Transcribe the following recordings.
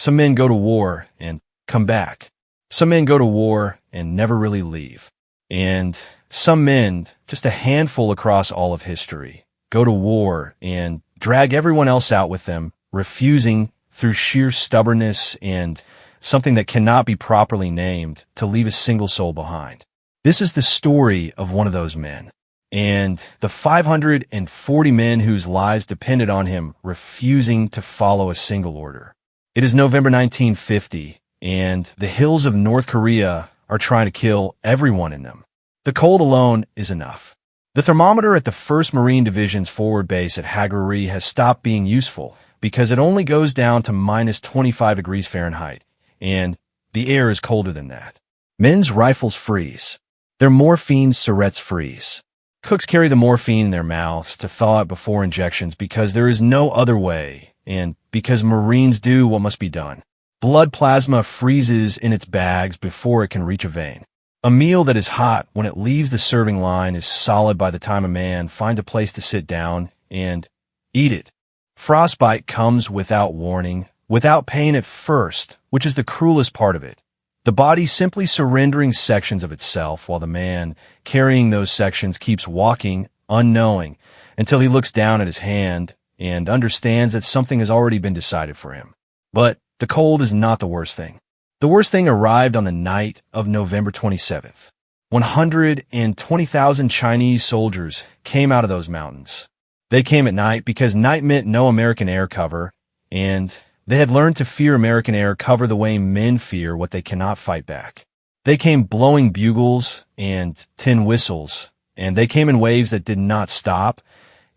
Some men go to war and come back. Some men go to war and never really leave. And some men, just a handful across all of history, go to war and drag everyone else out with them, refusing through sheer stubbornness and something that cannot be properly named to leave a single soul behind. This is the story of one of those men, and the 540 men whose lives depended on him refusing to follow a single order. It is November 1950, and the hills of North Korea are trying to kill everyone in them. The cold alone is enough. The thermometer at the 1st Marine Division's forward base at Haegarri has stopped being useful because it only goes down to minus 25 degrees Fahrenheit, and the air is colder than that. Men's rifles freeze. Their morphine syrettes freeze. Cooks carry the morphine in their mouths to thaw it before injections because there is no other way, and because Marines do what must be done. Blood plasma freezes in its bags before it can reach a vein. A meal that is hot when it leaves the serving line is solid by the time a man finds a place to sit down and eat it. Frostbite comes without warning, without pain at first, which is the cruelest part of it. The body simply surrendering sections of itself while the man carrying those sections keeps walking, unknowing, until he looks down at his hand and understands that something has already been decided for him. But the cold is not the worst thing. The worst thing arrived on the night of November 27th. 120,000 Chinese soldiers came out of those mountains. They came at night because night meant no American air cover, and they had learned to fear American air cover the way men fear what they cannot fight back. They came blowing bugles and tin whistles, and they came in waves that did not stop,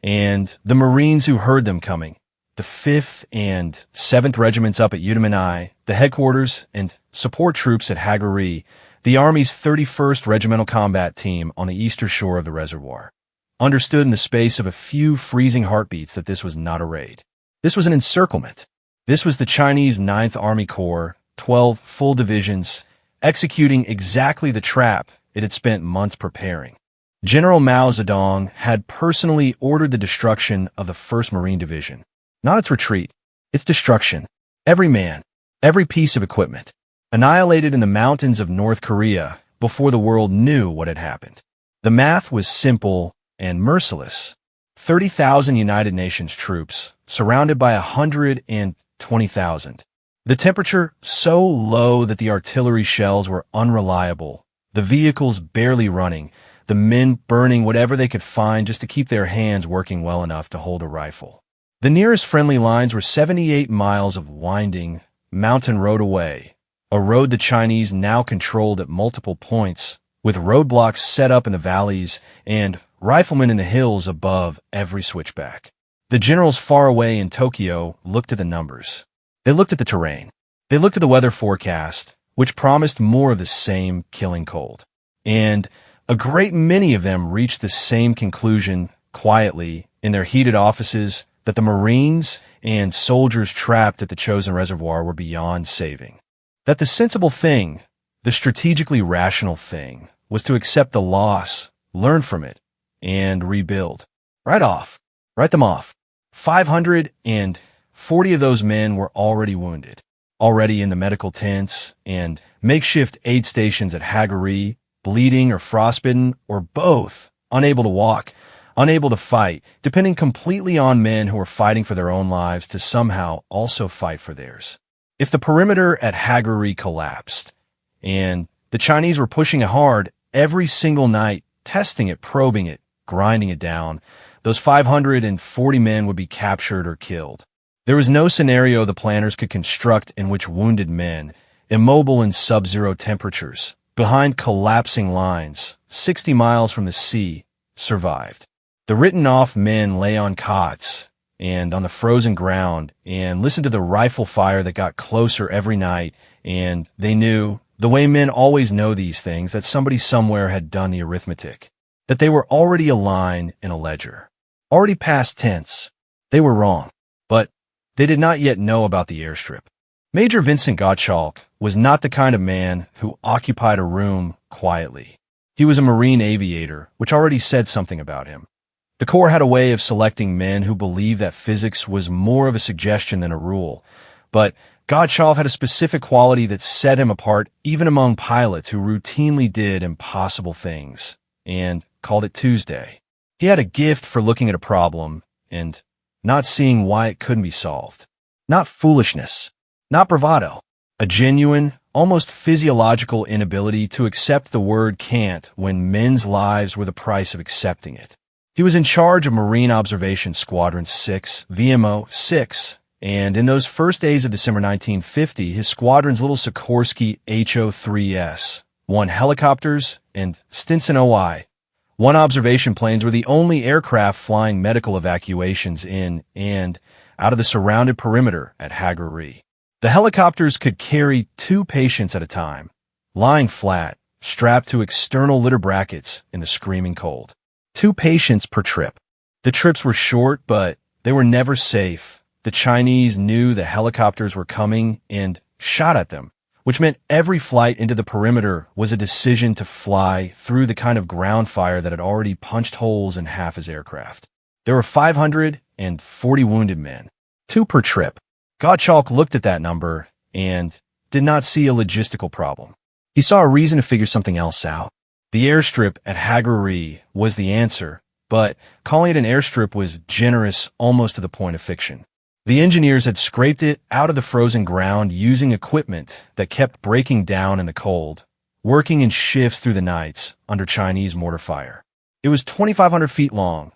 and the Marines who heard them coming, the 5th and 7th Regiments up at Udamanai, the headquarters and support troops at Haegarri, the Army's 31st Regimental Combat Team on the eastern shore of the reservoir, understood in the space of a few freezing heartbeats that this was not a raid. This was an encirclement. This was the Chinese 9th Army Corps, 12 full divisions, executing exactly the trap it had spent months preparing. General Mao Zedong had personally ordered the destruction of the 1st Marine Division. Not its retreat, its destruction. Every man, every piece of equipment, annihilated in the mountains of North Korea before the world knew what had happened. The math was simple and merciless. 30,000 United Nations troops, surrounded by 120,000. The temperature so low that the artillery shells were unreliable, the vehicles barely running, the men burning whatever they could find just to keep their hands working well enough to hold a rifle. The nearest friendly lines were 78 miles of winding mountain road away, a road the Chinese now controlled at multiple points, with roadblocks set up in the valleys and riflemen in the hills above every switchback. The generals far away in Tokyo looked at the numbers. They looked at the terrain. They looked at the weather forecast, which promised more of the same killing cold. And a great many of them reached the same conclusion quietly in their heated offices that the Marines and soldiers trapped at the chosen reservoir were beyond saving. That the sensible thing, the strategically rational thing, was to accept the loss, learn from it, and rebuild. Write them off. 540 of those men were already wounded, already in the medical tents and makeshift aid stations at Haegarri, bleeding or frostbitten, or both, unable to walk, unable to fight, depending completely on men who were fighting for their own lives to somehow also fight for theirs. If the perimeter at Haegarri collapsed, and the Chinese were pushing it hard every single night, testing it, probing it, grinding it down, those 540 men would be captured or killed. There was no scenario the planners could construct in which wounded men, immobile in sub-zero temperatures, behind collapsing lines, 60 miles from the sea, survived. The written-off men lay on cots and on the frozen ground and listened to the rifle fire that got closer every night, and they knew, the way men always know these things, that somebody somewhere had done the arithmetic, that they were already a line in a ledger, already past tense. They were wrong, but they did not yet know about the airstrip. Major Vincent Gottschalk was not the kind of man who occupied a room quietly. He was a Marine aviator, which already said something about him. The Corps had a way of selecting men who believed that physics was more of a suggestion than a rule, but Gottschalk had a specific quality that set him apart even among pilots who routinely did impossible things and called it Tuesday. He had a gift for looking at a problem and not seeing why it couldn't be solved. Not foolishness, not bravado, a genuine, almost physiological inability to accept the word can't when men's lives were the price of accepting it. He was in charge of Marine Observation Squadron 6, VMO 6, and in those first days of December 1950, his squadron's little Sikorsky HO-3S, 1 helicopters, and Stinson OI, 1 observation planes were the only aircraft flying medical evacuations in and out of the surrounded perimeter at Hagrari. The helicopters could carry 2 patients at a time, lying flat, strapped to external litter brackets in the screaming cold. 2 patients per trip. The trips were short, but they were never safe. The Chinese knew the helicopters were coming and shot at them, which meant every flight into the perimeter was a decision to fly through the kind of ground fire that had already punched holes in half his aircraft. There were 540 wounded men, 2 per trip. Gottschalk looked at that number and did not see a logistical problem. He saw a reason to figure something else out. The airstrip at Hagrari was the answer, but calling it an airstrip was generous almost to the point of fiction. The engineers had scraped it out of the frozen ground using equipment that kept breaking down in the cold, working in shifts through the nights under Chinese mortar fire. It was 2,500 feet long,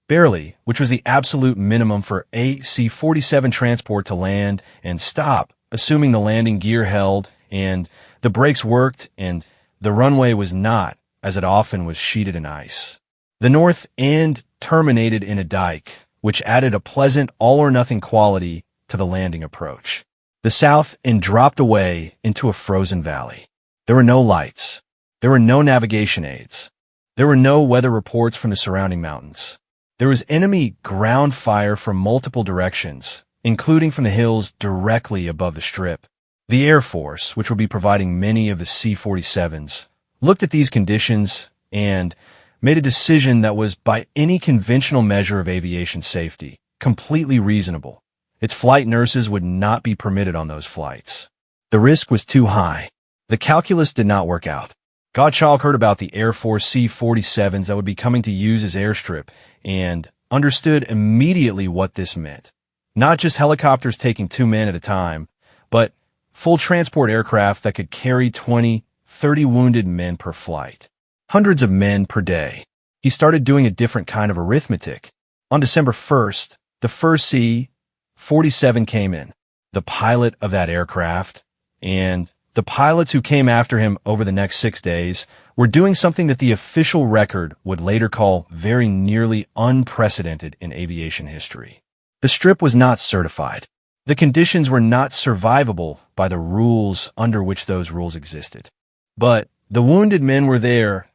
barely, which was the absolute minimum for a C-47 transport to land and stop, assuming the landing gear held and the brakes worked and the runway was not, as it often was, sheeted in ice. The north end terminated in a dike, which added a pleasant all-or-nothing quality to the landing approach. The south end dropped away into a frozen valley. There were no lights. There were no navigation aids. There were no weather reports from the surrounding mountains. There was enemy ground fire from multiple directions, including from the hills directly above the strip. The Air Force, which would be providing many of the C-47s, looked at these conditions and made a decision that was, by any conventional measure of aviation safety, completely reasonable. Its flight nurses would not be permitted on those flights. The risk was too high. The calculus did not work out. Gottschalk heard about the Air Force C-47s that would be coming to use his airstrip and understood immediately what this meant. Not just helicopters taking 2 men at a time, but full transport aircraft that could carry 20, 30 wounded men per flight. Hundreds of men per day. He started doing a different kind of arithmetic. On December 1st, the first C-47 came in, the pilot of that aircraft, and the pilots who came after him over the next 6 days were doing something that the official record would later call very nearly unprecedented in aviation history. The strip was not certified. The conditions were not survivable by the rules under which those rules existed. But the wounded men were there,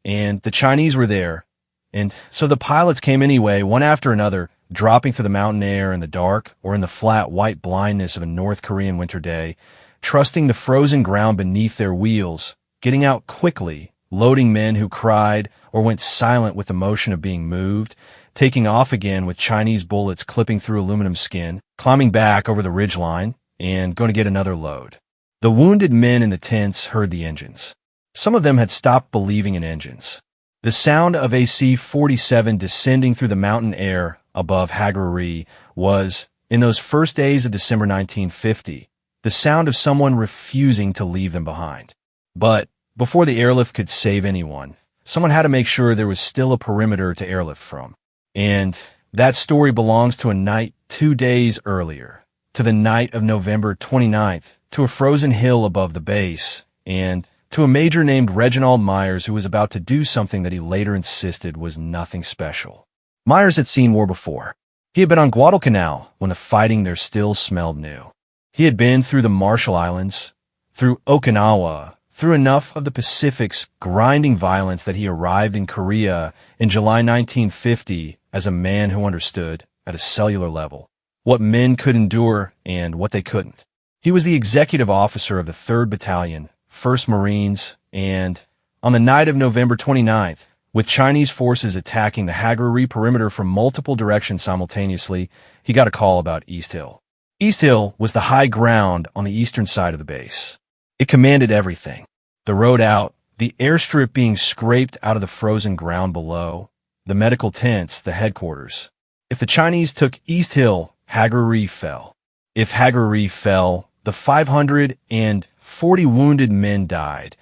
and the Chinese were there, and so the pilots came anyway, one after another, dropping through the mountain air in the dark or in the flat white blindness of a North Korean winter day, trusting the frozen ground beneath their wheels, getting out quickly, loading men who cried or went silent with the motion of being moved, taking off again with Chinese bullets clipping through aluminum skin, climbing back over the ridgeline, and going to get another load. The wounded men in the tents heard the engines. Some of them had stopped believing in engines. The sound of a C-47 descending through the mountain air above Hagrari was, in those first days of December 1950, the sound of someone refusing to leave them behind. But before the airlift could save anyone, someone had to make sure there was still a perimeter to airlift from. And that story belongs to a night 2 days earlier, to the night of November 29th, to a frozen hill above the base, and to a major named Reginald Myers who was about to do something that he later insisted was nothing special. Myers had seen war before. He had been on Guadalcanal when the fighting there still smelled new. He had been through the Marshall Islands, through Okinawa, through enough of the Pacific's grinding violence that he arrived in Korea in July 1950 as a man who understood, at a cellular level, what men could endure and what they couldn't. He was the executive officer of the 3rd Battalion, 1st Marines, and on the night of November 29th, with Chinese forces attacking the Hagrari perimeter from multiple directions simultaneously, he got a call about East Hill. East Hill was the high ground on the eastern side of the base. It commanded everything. The road out, the airstrip being scraped out of the frozen ground below, the medical tents, the headquarters. If the Chinese took East Hill, Hageree fell. If Hageree fell, the 540 wounded men died,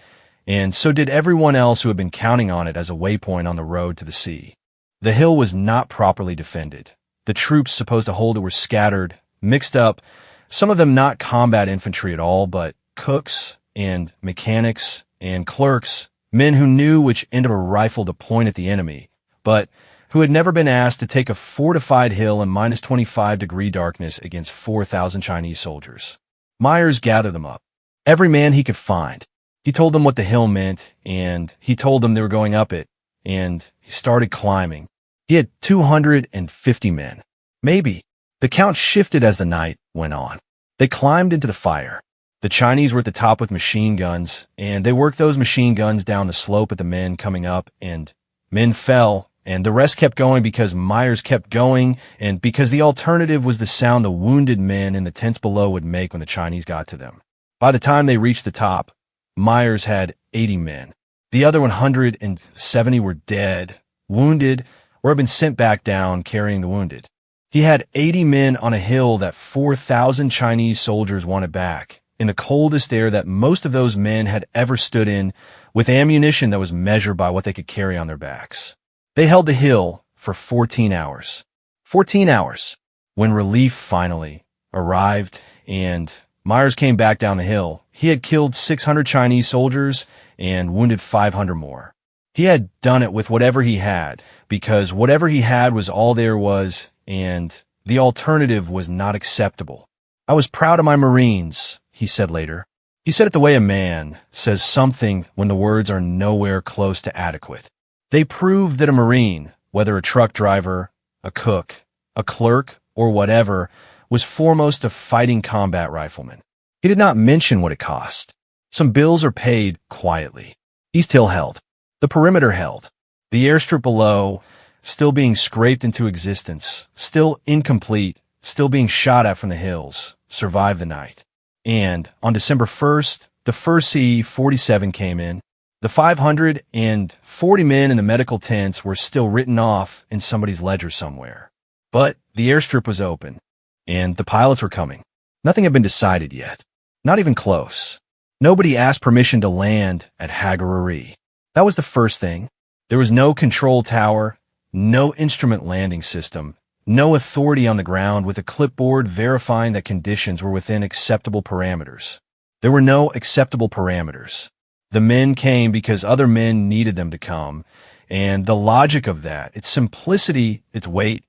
and so did everyone else who had been counting on it as a waypoint on the road to the sea. The hill was not properly defended. The troops supposed to hold it were scattered, mixed up, some of them not combat infantry at all, but cooks and mechanics and clerks, men who knew which end of a rifle to point at the enemy, but who had never been asked to take a fortified hill in minus 25-degree darkness against 4,000 Chinese soldiers. Myers gathered them up, every man he could find. He told them what the hill meant, and he told them they were going up it, and he started climbing. He had 250 men. Maybe. The count shifted as the night went on. They climbed into the fire. The Chinese were at the top with machine guns, and they worked those machine guns down the slope at the men coming up, and men fell, and the rest kept going because Myers kept going, and because the alternative was the sound the wounded men in the tents below would make when the Chinese got to them. By the time they reached the top, Myers had 80 men. The other 170 were dead, wounded, or had been sent back down carrying the wounded. He had 80 men on a hill that 4,000 Chinese soldiers wanted back, in the coldest air that most of those men had ever stood in, with ammunition that was measured by what they could carry on their backs. They held the hill for 14 hours. 14 hours. When relief finally arrived and Myers came back down the hill, he had killed 600 Chinese soldiers and wounded 500 more. He had done it with whatever he had, because whatever he had was all there was, and the alternative was not acceptable. I was proud of my Marines, he said later. He said it the way a man says something when the words are nowhere close to adequate. They proved that a Marine, whether a truck driver, a cook, a clerk, or whatever, was foremost a fighting combat rifleman. He did not mention what it cost. Some bills are paid quietly. East Hill held. The perimeter held. The airstrip below, still being scraped into existence, still incomplete, still being shot at from the hills, survived the night. And on December 1st, the first C-47 came in. The 540 men in the medical tents were still written off in somebody's ledger somewhere. But the airstrip was open, and the pilots were coming. Nothing had been decided yet. Not even close. Nobody asked permission to land at Hageree. That was the first thing. There was no control tower, no instrument landing system, no authority on the ground with a clipboard verifying that conditions were within acceptable parameters. There were no acceptable parameters. The men came because other men needed them to come, and the logic of that, its simplicity, its weight,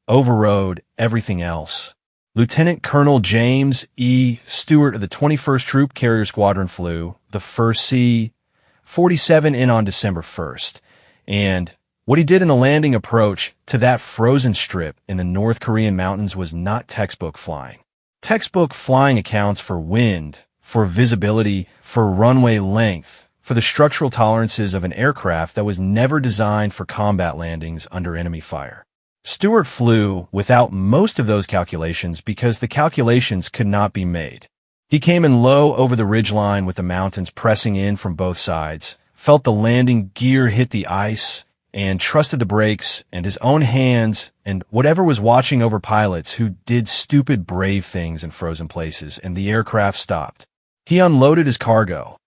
overrode everything else. Lieutenant Colonel James E. Stewart of the 21st Troop Carrier Squadron flew the first C-47 in on December 1st, and what he did in the landing approach to that frozen strip in the North Korean mountains was not textbook flying. Textbook flying accounts for wind, for visibility, for runway length, for the structural tolerances of an aircraft that was never designed for combat landings under enemy fire. Stewart flew without most of those calculations because the calculations could not be made. He came in low over the ridgeline with the mountains pressing in from both sides, felt the landing gear hit the ice, and trusted the brakes and his own hands and whatever was watching over pilots who did stupid, brave things in frozen places, and the aircraft stopped. He unloaded his cargo.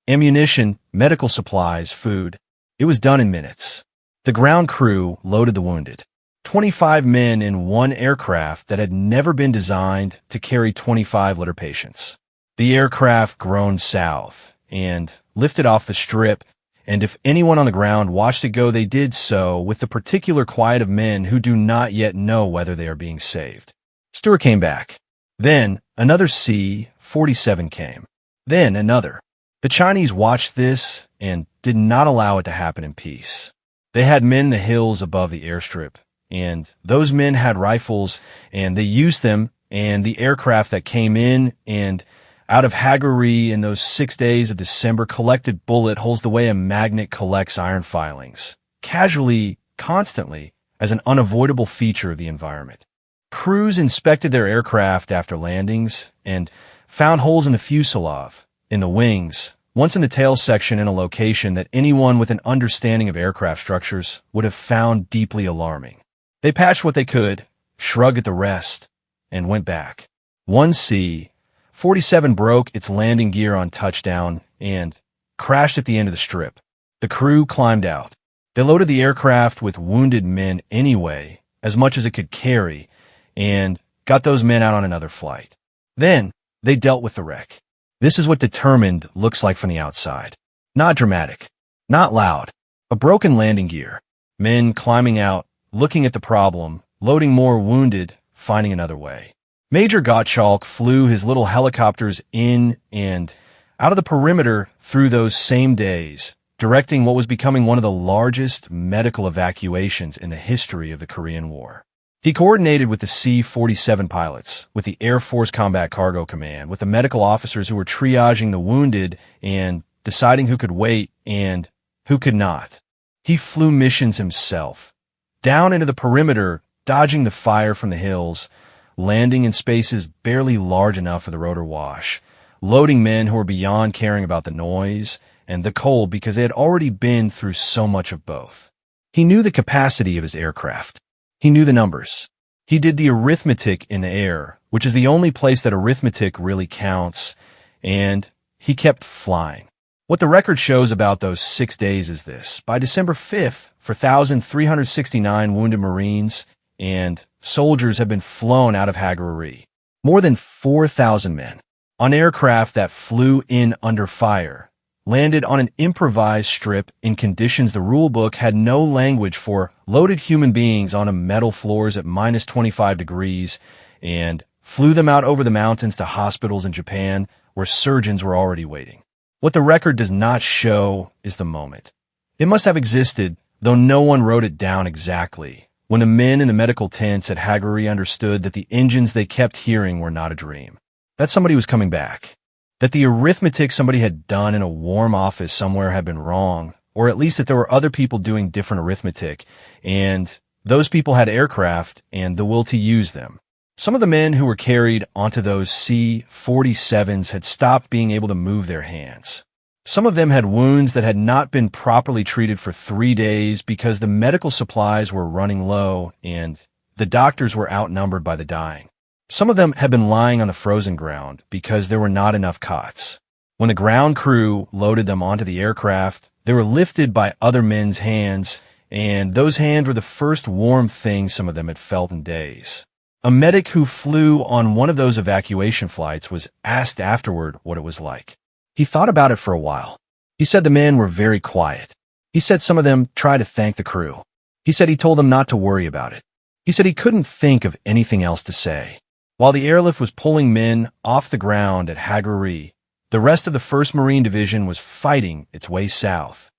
Ammunition, medical supplies, food. It was done in minutes. The ground crew loaded the wounded. 25 men in one aircraft that had never been designed to carry 25-liter patients. The aircraft groaned south and lifted off the strip, and if anyone on the ground watched it go, they did so with the particular quiet of men who do not yet know whether they are being saved. Stewart came back. Then another C-47 came. Then another. The Chinese watched this and did not allow it to happen in peace. They had men in the hills above the airstrip, and those men had rifles, and they used them, and the aircraft that came in and out of Hageree in those 6 days of December collected bullet holes the way a magnet collects iron filings, casually, constantly, as an unavoidable feature of the environment. Crews inspected their aircraft after landings and found holes in the fuselage, in the wings, once in the tail section in a location that anyone with an understanding of aircraft structures would have found deeply alarming. They patched what they could, shrugged at the rest, and went back. One C-47 broke its landing gear on touchdown and crashed at the end of the strip. The crew climbed out. They loaded the aircraft with wounded men anyway, as much as it could carry, and got those men out on another flight. Then, they dealt with the wreck. This is what determined looks like from the outside. Not dramatic. Not loud. A broken landing gear. Men climbing out, looking at the problem, loading more wounded, finding another way. Major Gottschalk flew his little helicopters in and out of the perimeter through those same days, directing what was becoming one of the largest medical evacuations in the history of the Korean War. He coordinated with the C-47 pilots, with the Air Force Combat Cargo Command, with the medical officers who were triaging the wounded and deciding who could wait and who could not. He flew missions himself, down into the perimeter, dodging the fire from the hills, landing in spaces barely large enough for the rotor wash, loading men who were beyond caring about the noise and the cold because they had already been through so much of both. He knew the capacity of his aircraft. He knew the numbers. He did the arithmetic in the air, which is the only place that arithmetic really counts, and he kept flying. What the record shows about those 6 days is this. By December 5th, 4,369 wounded Marines and soldiers have been flown out of Hagaruri. More than 4,000 men on aircraft that flew in under fire, landed on an improvised strip in conditions the rulebook had no language for, loaded human beings onto metal floors at minus 25 degrees, and flew them out over the mountains to hospitals in Japan where surgeons were already waiting. What the record does not show is the moment. It must have existed, though no one wrote it down exactly, when the men in the medical tents at Hagaruri understood that the engines they kept hearing were not a dream, that somebody was coming back, that the arithmetic somebody had done in a warm office somewhere had been wrong, or at least that there were other people doing different arithmetic, and those people had aircraft and the will to use them. Some of the men who were carried onto those C-47s had stopped being able to move their hands. Some of them had wounds that had not been properly treated for 3 days because the medical supplies were running low and the doctors were outnumbered by the dying. Some of them had been lying on the frozen ground because there were not enough cots. When the ground crew loaded them onto the aircraft, they were lifted by other men's hands, and those hands were the first warm thing some of them had felt in days. A medic who flew on one of those evacuation flights was asked afterward what it was like. He thought about it for a while. He said the men were very quiet. He said some of them tried to thank the crew. He said he told them not to worry about it. He said he couldn't think of anything else to say. While the airlift was pulling men off the ground at Hagaruri, the rest of the 1st Marine Division was fighting its way south.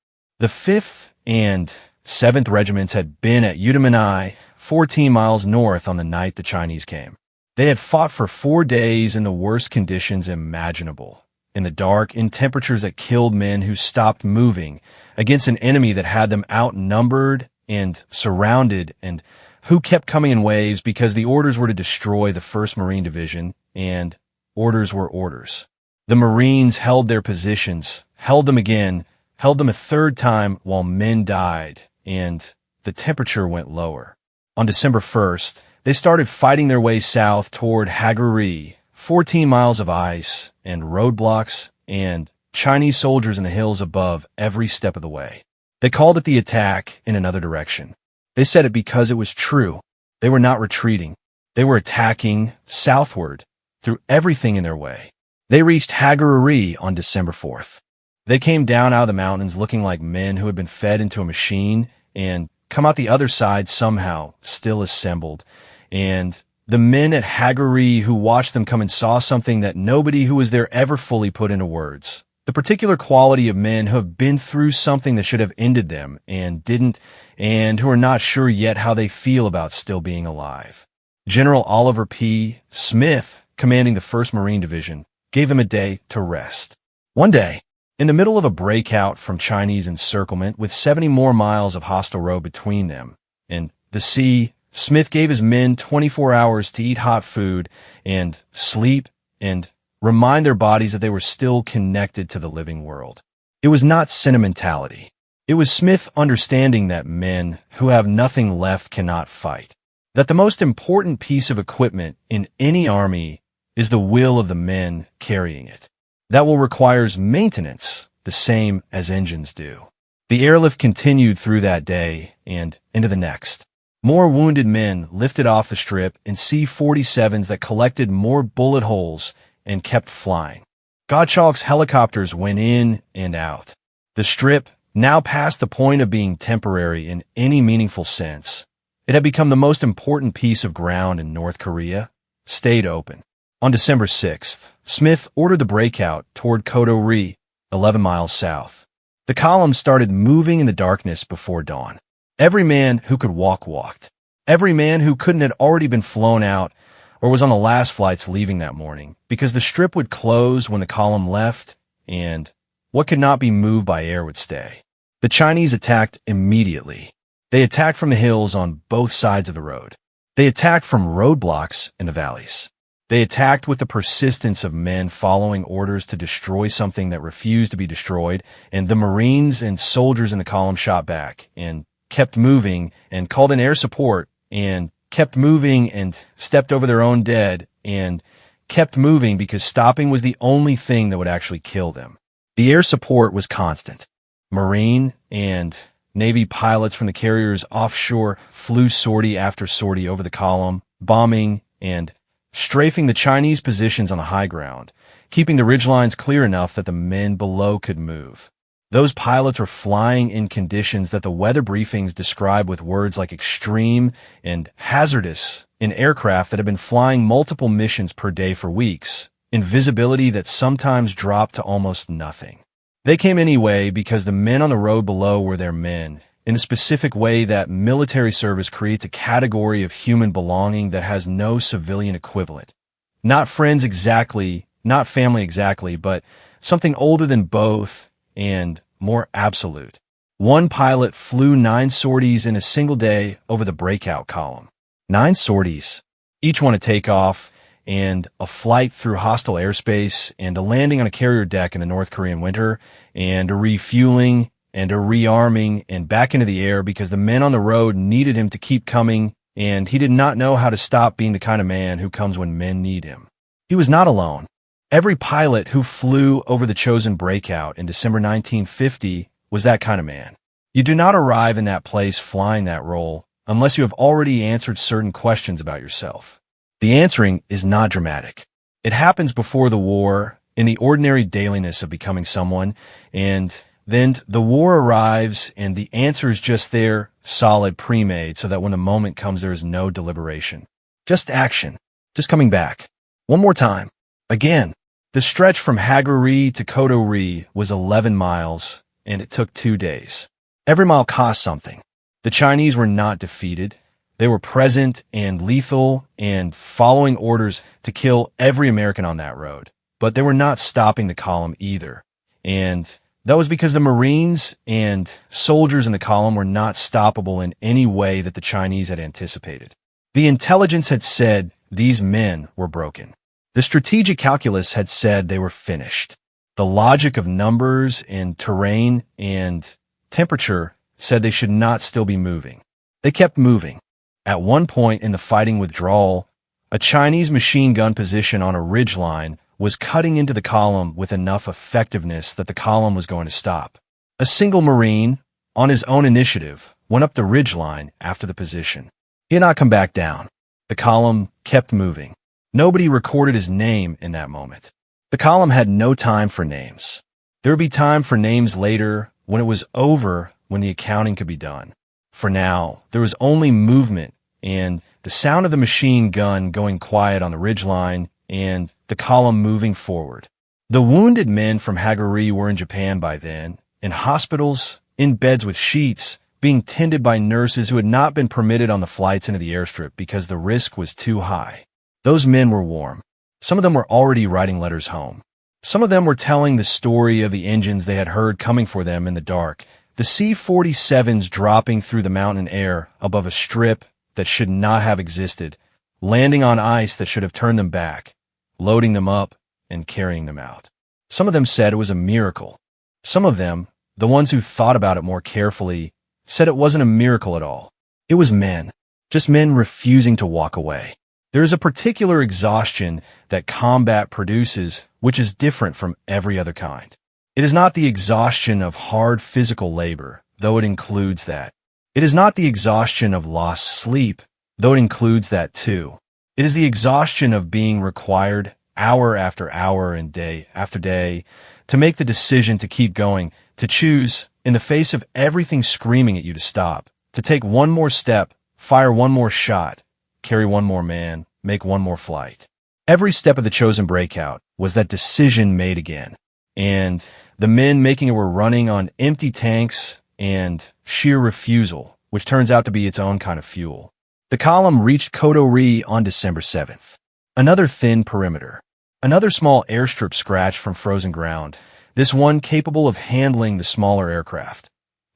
The 5th and 7th Regiments had been at Udamanai, 14 miles north on the night the Chinese came. They had fought for 4 days in the worst conditions imaginable, in the dark, in temperatures that killed men who stopped moving, against an enemy that had them outnumbered and surrounded and who kept coming in waves because the orders were to destroy the 1st Marine Division, and orders were orders. The Marines held their positions, held them again, held them a 3rd time while men died, and the temperature went lower. On December 1st, they started fighting their way south toward Hagaruri, 14 miles of ice and roadblocks and Chinese soldiers in the hills above every step of the way. They called it the attack in another direction. They said it because it was true. They were not retreating. They were attacking southward through everything in their way. They reached Hagaruri on December 4th. They came down out of the mountains looking like men who had been fed into a machine and come out the other side somehow, still assembled. And the men at Hagaruri who watched them come and saw something that nobody who was there ever fully put into words. The particular quality of men who have been through something that should have ended them and didn't, and who are not sure yet how they feel about still being alive. General Oliver P. Smith, commanding the 1st Marine Division, gave them a day to rest. One day, in the middle of a breakout from Chinese encirclement with 70 more miles of hostile road between them, and the Smith gave his men 24 hours to eat hot food and sleep and remind their bodies that they were still connected to the living world. It was not sentimentality. It was Smith understanding that men who have nothing left cannot fight. That the most important piece of equipment in any army is the will of the men carrying it. That will requires maintenance, the same as engines do. The airlift continued through that day and into the next. More wounded men lifted off the strip in C-47s that collected more bullet holes and kept flying. Gottschalk's helicopters went in and out. The strip, now past the point of being temporary in any meaningful sense, it had become the most important piece of ground in North Korea, stayed open. On December 6th, Smith ordered the breakout toward Kodo-ri, 11 miles south. The column started moving in the darkness before dawn. Every man who could walk walked. Every man who couldn't had already been flown out or was on the last flights leaving that morning, because the strip would close when the column left, and what could not be moved by air would stay. The Chinese attacked immediately. They attacked from the hills on both sides of the road. They attacked from roadblocks in the valleys. They attacked with the persistence of men following orders to destroy something that refused to be destroyed, and the Marines and soldiers in the column shot back and kept moving and called in air support and kept moving and stepped over their own dead and kept moving because stopping was the only thing that would actually kill them. The air support was constant. Marine and Navy pilots from the carriers offshore flew sortie after sortie over the column, bombing and strafing the Chinese positions on the high ground, keeping the ridgelines clear enough that the men below could move. Those pilots were flying in conditions that the weather briefings describe with words like extreme and hazardous in aircraft that had been flying multiple missions per day for weeks, in visibility that sometimes dropped to almost nothing. They came anyway because the men on the road below were their men, in a specific way that military service creates a category of human belonging that has no civilian equivalent. Not friends exactly, not family exactly, but something older than both and more absolute. One pilot flew 9 sorties in a single day over the breakout column. 9 sorties, each one a takeoff and a flight through hostile airspace and a landing on a carrier deck in the North Korean winter and a refueling and a rearming and back into the air because the men on the road needed him to keep coming, and he did not know how to stop being the kind of man who comes when men need him. He was not alone. Every pilot who flew over the chosen breakout in December 1950 was that kind of man. You do not arrive in that place flying that role unless you have already answered certain questions about yourself. The answering is not dramatic. It happens before the war, in the ordinary dailiness of becoming someone, and then the war arrives and the answer is just there, solid, pre-made, so that when the moment comes there is no deliberation. Just action. Just coming back. One more time. Again. The stretch from Haegarri to Kodo-ri was 11 miles, and it took 2 days. Every mile cost something. The Chinese were not defeated. They were present and lethal and following orders to kill every American on that road. But they were not stopping the column either. And that was because the Marines and soldiers in the column were not stoppable in any way that the Chinese had anticipated. The intelligence had said these men were broken. The strategic calculus had said they were finished. The logic of numbers and terrain and temperature said they should not still be moving. They kept moving. At one point in the fighting withdrawal, a Chinese machine gun position on a ridgeline was cutting into the column with enough effectiveness that the column was going to stop. A single Marine, on his own initiative, went up the ridgeline after the position. He had not come back down. The column kept moving. Nobody recorded his name in that moment. The column had no time for names. There would be time for names later, when it was over, when the accounting could be done. For now, there was only movement and the sound of the machine gun going quiet on the ridgeline and the column moving forward. The wounded men from Haegarri were in Japan by then, in hospitals, in beds with sheets, being tended by nurses who had not been permitted on the flights into the airstrip because the risk was too high. Those men were warm. Some of them were already writing letters home. Some of them were telling the story of the engines they had heard coming for them in the dark, the C-47s dropping through the mountain air above a strip that should not have existed, landing on ice that should have turned them back, loading them up, and carrying them out. Some of them said it was a miracle. Some of them, the ones who thought about it more carefully, said it wasn't a miracle at all. It was men, just men refusing to walk away. There is a particular exhaustion that combat produces which is different from every other kind. It is not the exhaustion of hard physical labor, though it includes that. It is not the exhaustion of lost sleep, though it includes that too. It is the exhaustion of being required hour after hour and day after day to make the decision to keep going, to choose, in the face of everything screaming at you to stop, to take one more step, fire one more shot, carry one more man, make one more flight. Every step of the chosen breakout was that decision made again. And the men making it were running on empty tanks and sheer refusal, which turns out to be its own kind of fuel. The column reached Koto-ri on December 7th. Another thin perimeter. Another small airstrip scratch from frozen ground, this one capable of handling the smaller aircraft.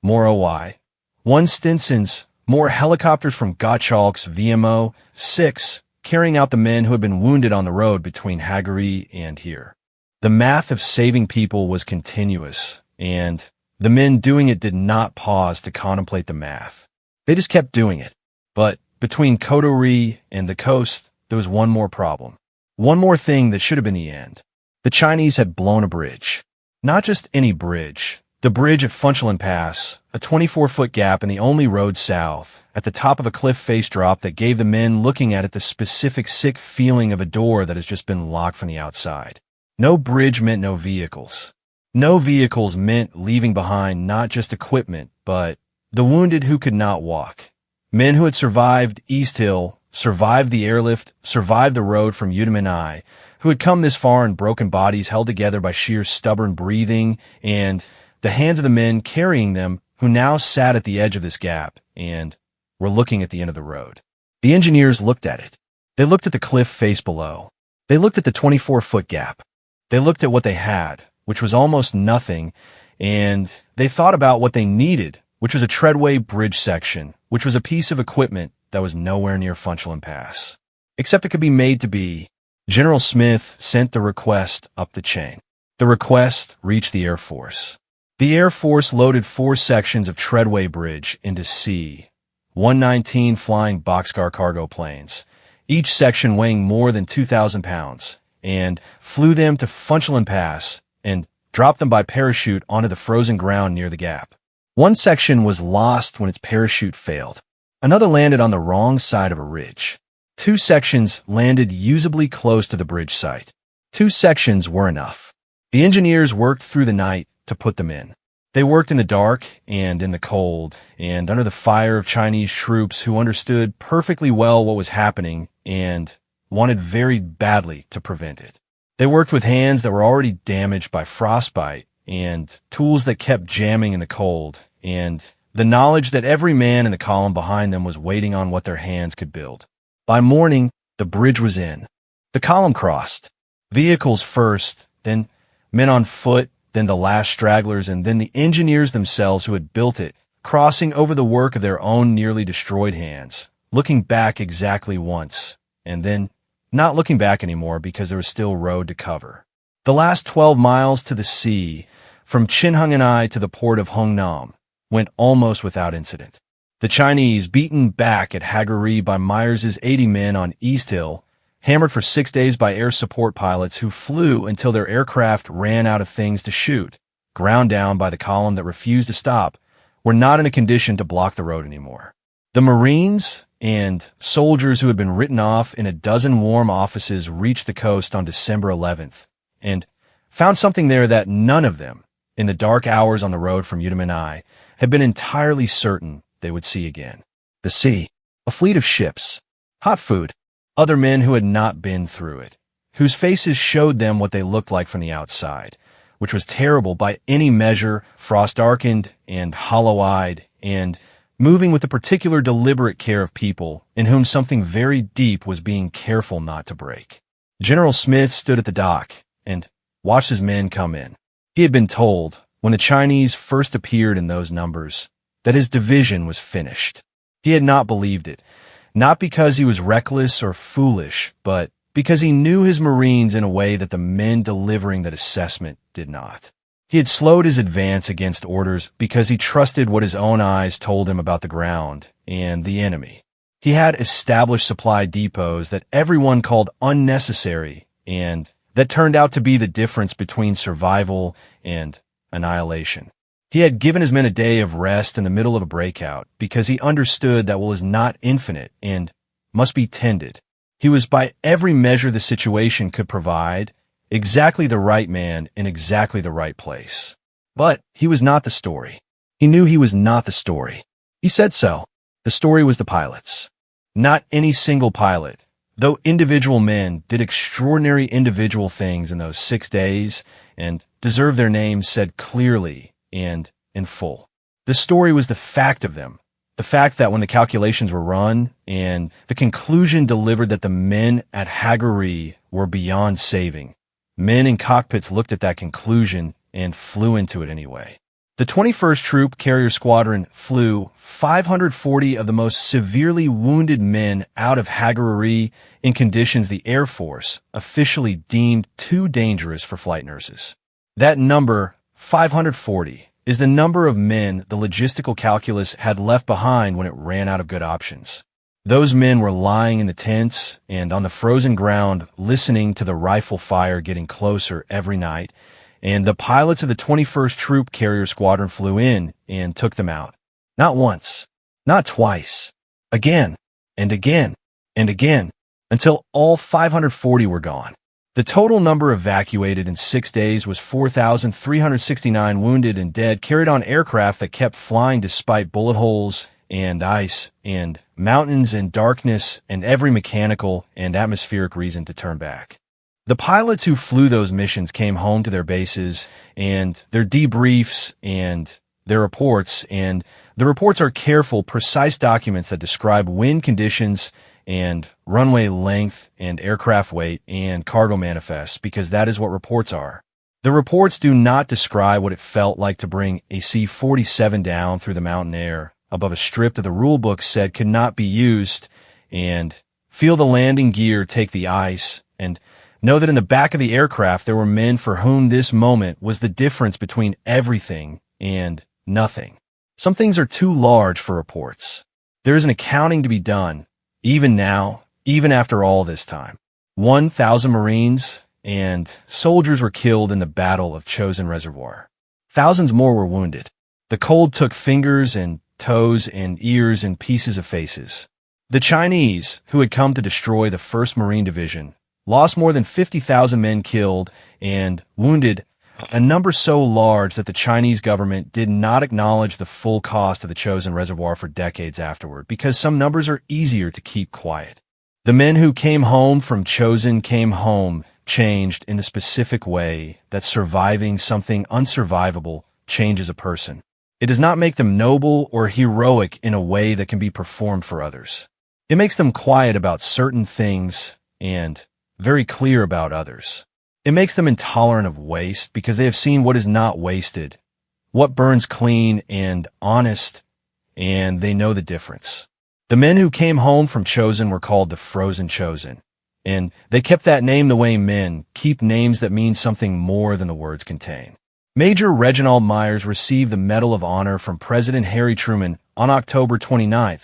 More OI. One Stinson's, more helicopters from Gottschalk's VMO 6, carrying out the men who had been wounded on the road between Hagari and here. The math of saving people was continuous, and the men doing it did not pause to contemplate the math. They just kept doing it. But between Koto-ri and the coast, there was one more problem. One more thing that should have been the end. The Chinese had blown a bridge. Not just any bridge. The bridge at Funchalen Pass, a 24-foot gap in the only road south, at the top of a cliff face drop that gave the men looking at it the specific sick feeling of a door that has just been locked from the outside. No bridge meant no vehicles. No vehicles meant leaving behind not just equipment, but the wounded who could not walk. Men who had survived East Hill, survived the airlift, survived the road from Udamanai, who had come this far in broken bodies held together by sheer stubborn breathing, and the hands of the men carrying them who now sat at the edge of this gap and were looking at the end of the road. The engineers looked at it. They looked at the cliff face below. They looked at the 24-foot gap. They looked at what they had, which was almost nothing, and they thought about what they needed, which was a treadway bridge section, which was a piece of equipment that was nowhere near Funchalen Pass. Except it could be made to be. General Smith sent the request up the chain. The request reached the Air Force. The Air Force loaded 4 sections of treadway bridge into C-119 flying boxcar cargo planes, each section weighing more than 2,000 pounds, and flew them to Funchalen Pass and dropped them by parachute onto the frozen ground near the gap. One section was lost when its parachute failed. Another landed on the wrong side of a ridge. 2 sections landed usably close to the bridge site. 2 sections were enough. The engineers worked through the night to put them in. They worked in the dark and in the cold and under the fire of Chinese troops who understood perfectly well what was happening and wanted very badly to prevent it. They worked with hands that were already damaged by frostbite and tools that kept jamming in the cold and the knowledge that every man in the column behind them was waiting on what their hands could build. By morning, the bridge was in. The column crossed. Vehicles first, then men on foot, then the last stragglers, and then the engineers themselves who had built it, crossing over the work of their own nearly destroyed hands, looking back exactly once, and then not looking back anymore because there was still road to cover. The last 12 miles to the sea, from Qinhuangani to the port of Hongnam, went almost without incident. The Chinese, beaten back at Hagari by Myers's 80 men on East Hill, hammered for 6 days by air support pilots who flew until their aircraft ran out of things to shoot, ground down by the column that refused to stop, were not in a condition to block the road anymore. The Marines and soldiers who had been written off in a dozen warm offices reached the coast on December 11th and found something there that none of them, in the dark hours on the road from Udamanai, had been entirely certain they would see again. The sea, a fleet of ships, hot food, other men who had not been through it, whose faces showed them what they looked like from the outside, which was terrible by any measure, frost-darkened and hollow-eyed, and moving with the particular deliberate care of people in whom something very deep was being careful not to break. General Smith stood at the dock and watched his men come in. He had been told, when the Chinese first appeared in those numbers, that his division was finished. He had not believed it. Not because he was reckless or foolish, but because he knew his Marines in a way that the men delivering that assessment did not. He had slowed his advance against orders because he trusted what his own eyes told him about the ground and the enemy. He had established supply depots that everyone called unnecessary and that turned out to be the difference between survival and annihilation. He had given his men a day of rest in the middle of a breakout because he understood that was not infinite and must be tended. He was, by every measure the situation could provide, exactly the right man in exactly the right place. But he was not the story. He knew he was not the story. He said so. The story was the pilots. Not any single pilot, though individual men did extraordinary individual things in those 6 days and deserved their names said clearly and in full. The story was the fact of them. The fact that when the calculations were run and the conclusion delivered that the men at Hagaree were beyond saving, men in cockpits looked at that conclusion and flew into it anyway. The 21st Troop Carrier Squadron flew 540 of the most severely wounded men out of Hagaree in conditions the Air Force officially deemed too dangerous for flight nurses. That number, 540, is the number of men the logistical calculus had left behind when it ran out of good options. Those men were lying in the tents and on the frozen ground listening to the rifle fire getting closer every night, and the pilots of the 21st Troop Carrier Squadron flew in and took them out. Not once, not twice, again, and again, and again, until all 540 were gone. The total number evacuated in 6 days was 4,369 wounded and dead carried on aircraft that kept flying despite bullet holes and ice and mountains and darkness and every mechanical and atmospheric reason to turn back. The pilots who flew those missions came home to their bases and their debriefs and their reports, and the reports are careful, precise documents that describe wind conditions and runway length and aircraft weight and cargo manifests, because that is what reports are. The reports do not describe what it felt like to bring a C-47 down through the mountain air above a strip that the rulebook said could not be used, and feel the landing gear take the ice, and know that in the back of the aircraft there were men for whom this moment was the difference between everything and nothing. Some things are too large for reports. There is an accounting to be done, even now, even after all this time. 1,000 Marines and soldiers were killed in the Battle of Chosin Reservoir. Thousands more were wounded. The cold took fingers and toes and ears and pieces of faces. The Chinese, who had come to destroy the 1st Marine Division, lost more than 50,000 men killed and wounded, a number so large that the Chinese government did not acknowledge the full cost of the Chosin Reservoir for decades afterward, because some numbers are easier to keep quiet. The men who came home from Chosin came home changed in the specific way that surviving something unsurvivable changes a person. It does not make them noble or heroic in a way that can be performed for others. It makes them quiet about certain things and very clear about others. It makes them intolerant of waste because they have seen what is not wasted, what burns clean and honest, and they know the difference. The men who came home from Chosin were called the Frozen Chosin, and they kept that name the way men keep names that mean something more than the words contain. Major Reginald Myers received the Medal of Honor from President Harry Truman on October 29,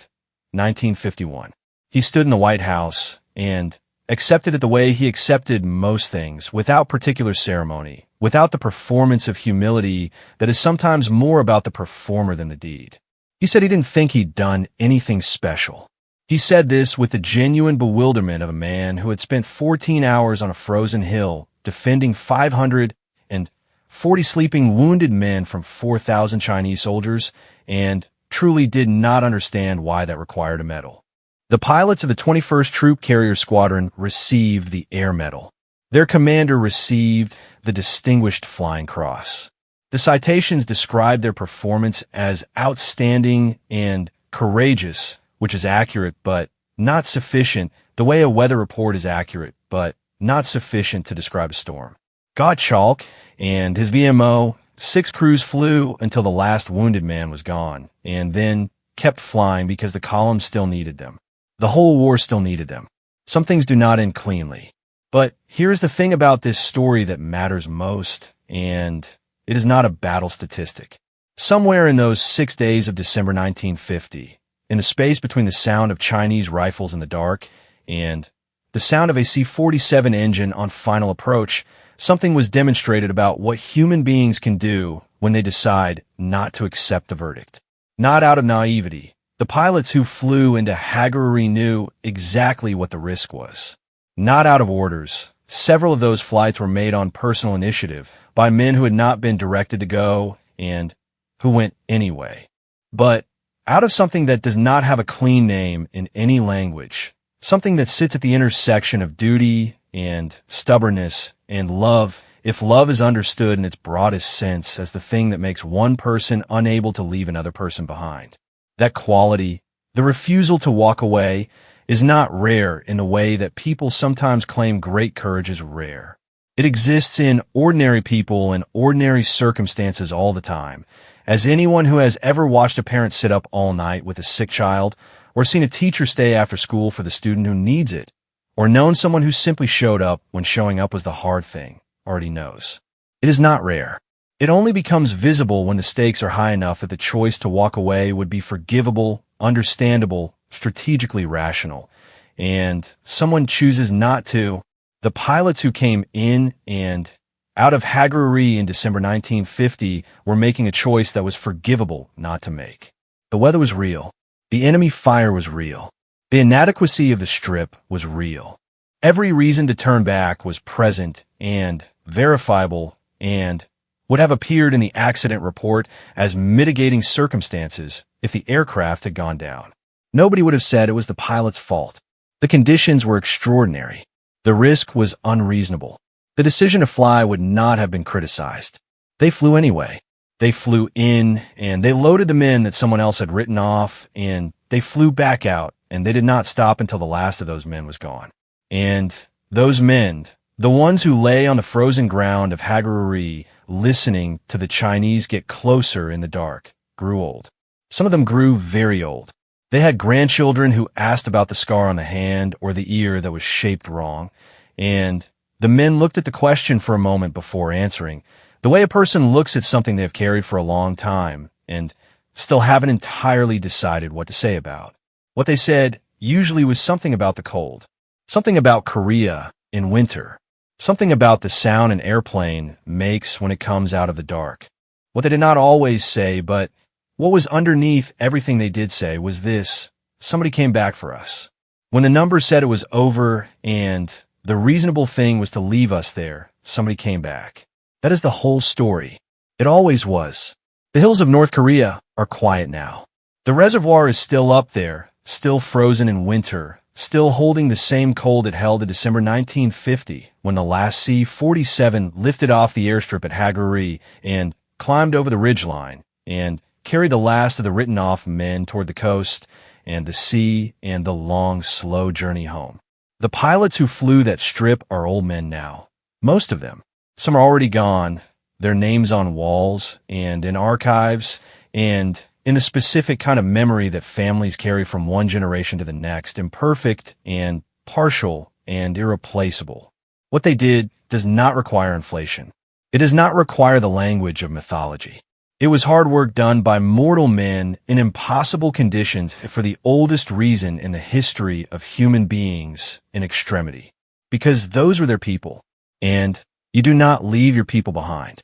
1951. He stood in the White House and accepted it the way he accepted most things, without particular ceremony, without the performance of humility that is sometimes more about the performer than the deed. He said he didn't think he'd done anything special. He said this with the genuine bewilderment of a man who had spent 14 hours on a frozen hill defending 540 sleeping wounded men from 4,000 Chinese soldiers and truly did not understand why that required a medal. The pilots of the 21st Troop Carrier Squadron received the Air Medal. Their commander received the Distinguished Flying Cross. The citations describe their performance as outstanding and courageous, which is accurate but not sufficient, the way a weather report is accurate but not sufficient to describe a storm. Gottschalk and his VMO, 6 crews flew until the last wounded man was gone, and then kept flying because the column still needed them. The whole war still needed them. Some things do not end cleanly. But here's the thing about this story that matters most, and it is not a battle statistic. Somewhere in those 6 days of December 1950, in the space between the sound of Chinese rifles in the dark and the sound of a C-47 engine on final approach, something was demonstrated about what human beings can do when they decide not to accept the verdict. Not out of naivety. The pilots who flew into Hagaruri knew exactly what the risk was. Not out of orders. Several of those flights were made on personal initiative by men who had not been directed to go and who went anyway. But out of something that does not have a clean name in any language, something that sits at the intersection of duty and stubbornness and love, if love is understood in its broadest sense as the thing that makes one person unable to leave another person behind. That quality, the refusal to walk away, is not rare in the way that people sometimes claim great courage is rare. It exists in ordinary people in ordinary circumstances all the time, as anyone who has ever watched a parent sit up all night with a sick child, or seen a teacher stay after school for the student who needs it, or known someone who simply showed up when showing up was the hard thing, already knows. It is not rare. It only becomes visible when the stakes are high enough that the choice to walk away would be forgivable, understandable, strategically rational, and someone chooses not to. The pilots who came in and out of Hagaruri in December 1950 were making a choice that was forgivable not to make. The weather was real. The enemy fire was real. The inadequacy of the strip was real. Every reason to turn back was present and verifiable and would have appeared in the accident report as mitigating circumstances if the aircraft had gone down. Nobody would have said it was the pilot's fault. The conditions were extraordinary. The risk was unreasonable. The decision to fly would not have been criticized. They flew anyway. They flew in, and they loaded the men that someone else had written off, and they flew back out, and they did not stop until the last of those men was gone. And those men, the ones who lay on the frozen ground of Hagaruri, listening to the Chinese get closer in the dark, grew old. Some of them grew very old. They had grandchildren who asked about the scar on the hand or the ear that was shaped wrong, and the men looked at the question for a moment before answering, the way a person looks at something they have carried for a long time and still haven't entirely decided what to say about. What they said usually was something about the cold, something about Korea in winter, something about the sound an airplane makes when it comes out of the dark. What they did not always say, but what was underneath everything they did say was this: somebody came back for us. When the numbers said it was over and the reasonable thing was to leave us there, somebody came back. That is the whole story. It always was. The hills of North Korea are quiet now. The reservoir is still up there, still frozen in winter, still holding the same cold it held in December 1950 when the last C-47 lifted off the airstrip at Hagaruri and climbed over the ridgeline and carried the last of the written-off men toward the coast and the sea and the long, slow journey home. The pilots who flew that strip are old men now. Most of them. Some are already gone, their names on walls and in archives and in the specific kind of memory that families carry from one generation to the next, imperfect and partial and irreplaceable. What they did does not require inflation. It does not require the language of mythology. It was hard work done by mortal men in impossible conditions for the oldest reason in the history of human beings in extremity. Because those were their people, and you do not leave your people behind.